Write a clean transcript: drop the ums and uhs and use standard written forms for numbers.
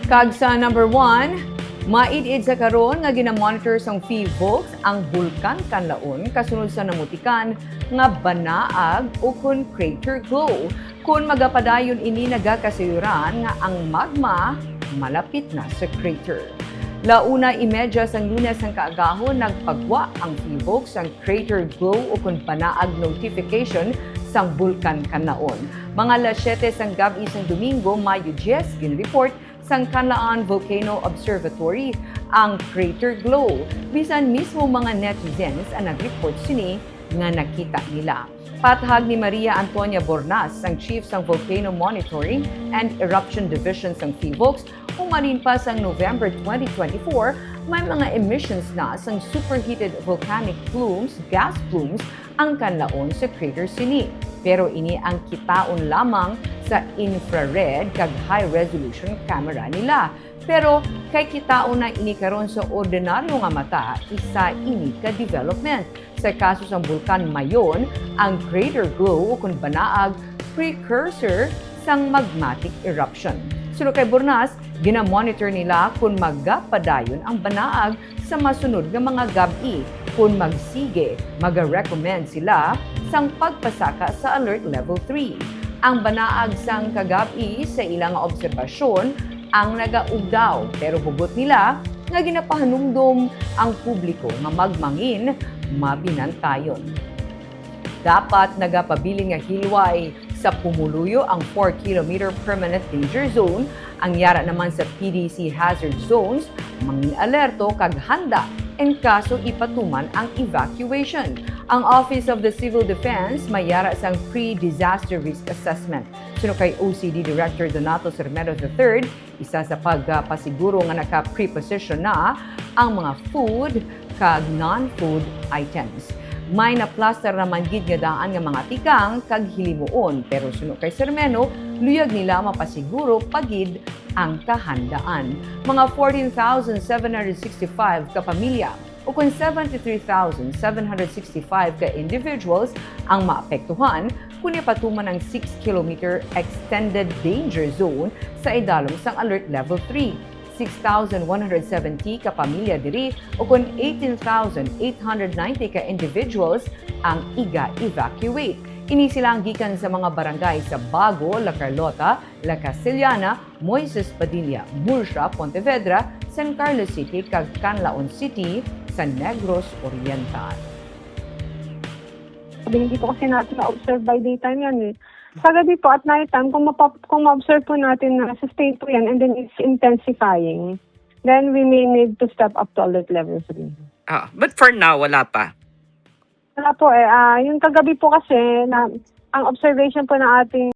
Kag sa number 1, maid-id sa karon nga ginamonitor sang Volks ang bulkan Kanlaon kasunod sa namutikan nga banaag o kun crater glow. Kung magapadayon ini nagakasayuran nga ang magma malapit na sa crater. Launa imedya sang Lunes ang kaagahon nagpagwa ang Volks ang crater glow o kun banaag notification sang bulkan Kanlaon. Mga alas 7 sang gabi sang Domingo, Mayo 10, ginreport sang Kanlaon Volcano Observatory ang crater glow. Bisan mismo mga netizens ang nag-report sini nga nakita nila. Patahag ni Maria Antonia Bornas, ang Chief sang Volcano Monitoring and Eruption Division sang Volks, umarin pa sang November 2024, may mga emissions na sang superheated volcanic plumes, gas plumes, ang Kanlaon sa crater sini. Pero ini ang kitaon lamang sa infrared kag high-resolution camera nila. Pero kay kitaon na ini karon sa ordinaryo nga mata, isa ini ka development. Sa kaso sa bulkan Mayon, ang crater glow o kung banaag, precursor sang magmatic eruption. Sunod kay Bornas, ginamonitor nila kung magapadayon ang banaag sa masunod nga mga gabi. Kung magsige, mag-recommend sila sang pagpasaka sa Alert Level 3. Ang banaag sang kagabi sa ilang obserbasyon ang nagaugdaw, pero hugot nila nga ginapahanumdom ang publiko nga magmangin mabinantayon. Dapat nagapabiling nga hilway sa pumuluyo ang 4-kilometer permanent danger zone. Ang yara naman sa PDC hazard zones, mangin alerto kag handa in kaso ipatuman ang evacuation. Ang Office of the Civil Defense mayara sang pre-disaster risk assessment. Sunod kay OCD Director Donato Sermero III, isa sa pagpasiguro nga naka-preposition na ang mga food kag non-food items. May naplaster naman gid nga daan nga mga tikang kag hilimuon, pero sunod kay Sermeno, luyag nila mapasiguro pagid ang kahandaan. Mga 14,765 ka pamilya o kung 73,765 ka individuals ang maapektuhan kung ipatuman ang 6-kilometer extended danger zone sa idalom sang Alert Level 3. 6,170 ka pamilya diri o kung 18,890 ka individuals ang iga-evacuate. Ini silang gikan sa mga barangay sa Bago, La Carlota, La Casillana, Moises Padilla, Murcia, Pontevedra, San Carlos City, kag Kanlaon City sa Negros Oriental. Hindi po kasi natin na-observe by daytime yan eh. Sa gabi po at night time, kung ma-observe po natin na sustain po yan and then it's intensifying, then we may need to step up to alert level 3. But for now, wala pa. Wala po yung kagabi po kasi, ang observation po ng ating